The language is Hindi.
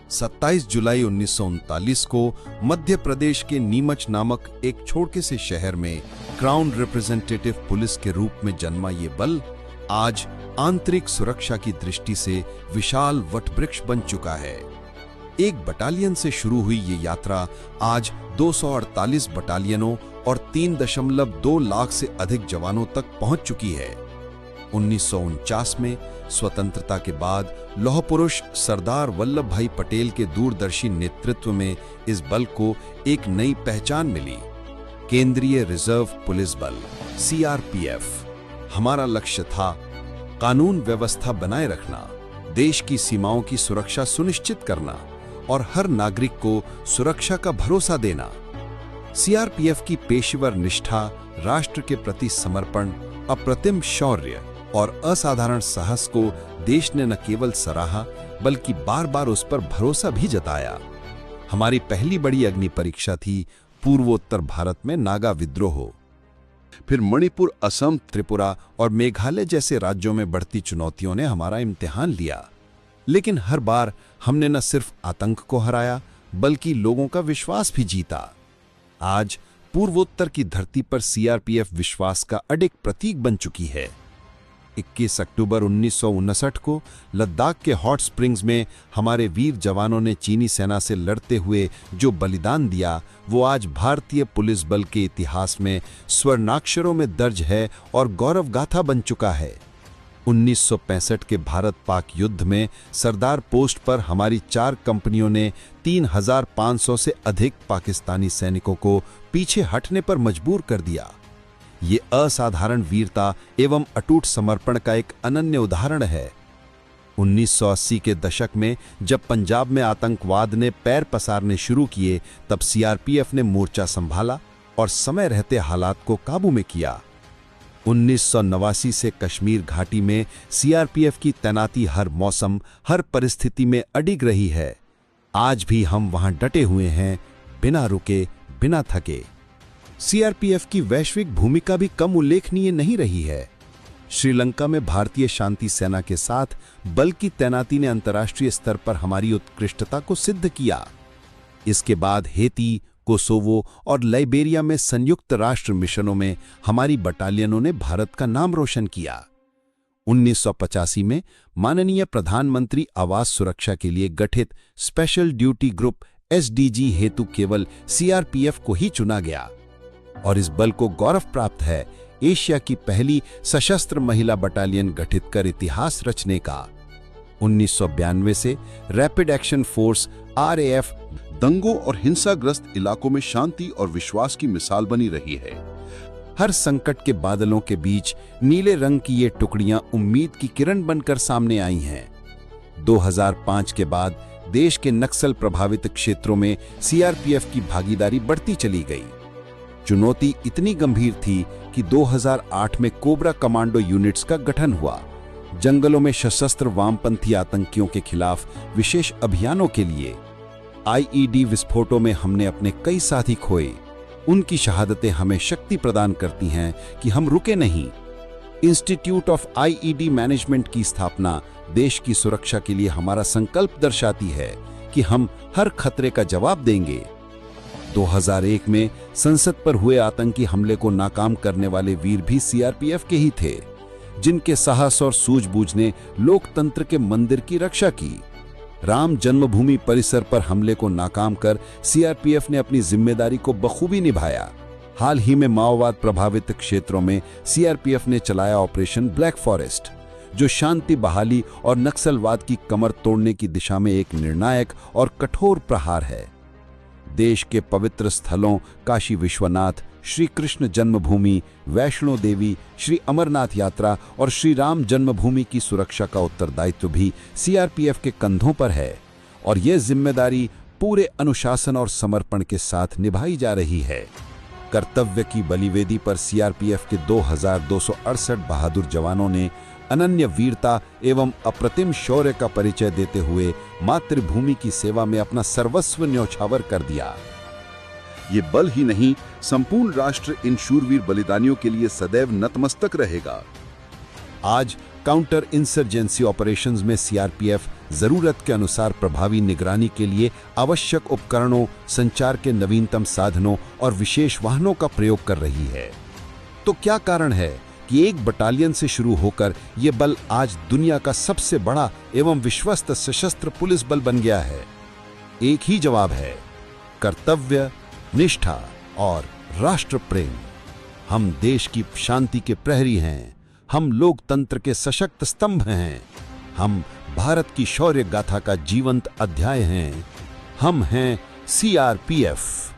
27 जुलाई 1939 को मध्य प्रदेश के नीमच नामक एक छोटे से शहर में क्राउन रिप्रेजेंटेटिव पुलिस के रूप में जन्मा ये बल आज आंतरिक सुरक्षा की दृष्टि से विशाल वटवृक्ष बन चुका है। एक बटालियन से शुरू हुई ये यात्रा आज 248 बटालियनों और 3.2 लाख से अधिक जवानों तक पहुंच चुकी है। 1949 में स्वतंत्रता के बाद लौह पुरुष सरदार वल्लभ भाई पटेल के दूरदर्शी नेतृत्व में इस बल को एक नई पहचान मिली, केंद्रीय रिजर्व पुलिस बल सीआरपीएफ। हमारा लक्ष्य था कानून व्यवस्था बनाए रखना, देश की सीमाओं की सुरक्षा सुनिश्चित करना और हर नागरिक को सुरक्षा का भरोसा देना। सीआरपीएफ की पेशेवर निष्ठा, राष्ट्र के प्रति समर्पण, अप्रतिम शौर्य और असाधारण साहस को देश ने न केवल सराहा बल्कि बार बार उस पर भरोसा भी जताया। हमारी पहली बड़ी अग्नि परीक्षा थी पूर्वोत्तर भारत में नागा विद्रोह, फिर मणिपुर, असम, त्रिपुरा और मेघालय जैसे राज्यों में बढ़ती चुनौतियों ने हमारा इम्तिहान लिया। लेकिन हर बार हमने न सिर्फ आतंक को हराया बल्कि लोगों का विश्वास भी जीता। आज पूर्वोत्तर की धरती पर सीआरपीएफ विश्वास का अडिग प्रतीक बन चुकी है। 21 अक्टूबर 1959 को लद्दाख के हॉट स्प्रिंग्स में हमारे वीर जवानों ने चीनी सेना से लड़ते हुए जो बलिदान दिया, वो आज भारतीय पुलिस बल के इतिहास में स्वर्णाक्षरों में दर्ज है और गौरव गाथा बन चुका है। 1965 के भारत पाक युद्ध में सरदार पोस्ट पर हमारी 4 कंपनियों ने 3500 से अधिक पाकिस्तानी सैनिकों को पीछे हटने पर मजबूर कर दिया। ये असाधारण वीरता एवं अटूट समर्पण का एक अनन्य उदाहरण है। 1980 के दशक में जब पंजाब में आतंकवाद ने पैर पसारने शुरू किए, तब सीआरपीएफ ने मोर्चा संभाला और समय रहते हालात को काबू में किया। 1989 से कश्मीर घाटी में सीआरपीएफ की तैनाती हर मौसम, हर परिस्थिति में अडिग रही है। आज भी हम वहां डटे हुए हैं, बिना रुके, बिना थके। सीआरपीएफ की वैश्विक भूमिका भी कम उल्लेखनीय नहीं रही है। श्रीलंका में भारतीय शांति सेना के साथ बल की तैनाती ने अंतर्राष्ट्रीय स्तर पर हमारी उत्कृष्टता को सिद्ध किया। इसके बाद हेती, कोसोवो और लाइबेरिया में संयुक्त राष्ट्र मिशनों में हमारी बटालियनों ने भारत का नाम रोशन किया। 1985 में माननीय प्रधानमंत्री आवास सुरक्षा के लिए गठित स्पेशल ड्यूटी ग्रुप एसडीजी हेतु केवल सीआरपीएफ को ही चुना गया और इस बल को गौरव प्राप्त है एशिया की पहली सशस्त्र महिला बटालियन गठित कर इतिहास रचने का। 1992 से रैपिड एक्शन फोर्स आरएएफ दंगों और हिंसाग्रस्त इलाकों में शांति और विश्वास की मिसाल बनी रही है। हर संकट के बादलों के बीच नीले रंग की ये टुकड़ियां उम्मीद की किरण बनकर सामने आई हैं। 2005 के बाद देश के नक्सल प्रभावित क्षेत्रों में सीआरपीएफ की भागीदारी बढ़ती चली गई। चुनौती इतनी गंभीर थी कि 2008 में कोबरा कमांडो यूनिट्स का गठन हुआ। जंगलों में सशस्त्र वामपंथी आतंकियों के खिलाफ विशेष अभियानों के लिए आईईडी विस्फोटों में हमने अपने कई साथी खोए। उनकी शहादतें हमें शक्ति प्रदान करती हैं कि हम रुके नहीं। इंस्टीट्यूट ऑफ आईईडी मैनेजमेंट की स्थापना देश की सुरक्षा के लिए हमारा संकल्प दर्शाती है कि हम हर खतरे का जवाब देंगे। 2001 में संसद पर हुए आतंकी हमले को नाकाम करने वाले वीर भी सीआरपीएफ के ही थे, जिनके साहस और सूझबूझ ने लोकतंत्र के मंदिर की रक्षा की। राम जन्मभूमि परिसर पर हमले को नाकाम कर सीआरपीएफ ने अपनी जिम्मेदारी को बखूबी निभाया। हाल ही में माओवाद प्रभावित क्षेत्रों में सीआरपीएफ ने चलाया ऑपरेशन ब्लैक फॉरेस्ट, जो शांति बहाली और नक्सलवाद की कमर तोड़ने की दिशा में एक निर्णायक और कठोर प्रहार है। देश के पवित्र स्थलों काशी विश्वनाथ, श्री कृष्ण जन्मभूमि, वैष्णो देवी, श्री अमरनाथ यात्रा और श्री राम जन्मभूमि की सुरक्षा का उत्तरदायित्व भी सीआरपीएफ के कंधों पर है और यह जिम्मेदारी पूरे अनुशासन और समर्पण के साथ निभाई जा रही है। कर्तव्य की बलिवेदी पर सीआरपीएफ के 2268 बहादुर जवानों ने अनन्य वीरता एवं अप्रतिम शौर्य का परिचय देते हुए मातृभूमि की सेवा में अपना सर्वस्व न्यौछावर कर दिया। ये बल ही नहीं, संपूर्ण राष्ट्र इन शूरवीर बलिदानियों के लिए सदैव नतमस्तक रहेगा। आज काउंटर इंसर्जेंसी ऑपरेशंस में सीआरपीएफ जरूरत के अनुसार प्रभावी निगरानी के लिए आवश्यक उपकरणों, संचार के नवीनतम साधनों और विशेष वाहनों का प्रयोग कर रही है। तो क्या कारण है कि एक बटालियन से शुरू होकर यह बल आज दुनिया का सबसे बड़ा एवं विश्वस्त सशस्त्र पुलिस बल बन गया है? एक ही जवाब है: कर्तव्य, निष्ठा और राष्ट्र प्रेम। हम देश की शांति के प्रहरी हैं, हम लोकतंत्र के सशक्त स्तंभ हैं, हम भारत की शौर्य गाथा का जीवंत अध्याय हैं। हम हैं CRPF।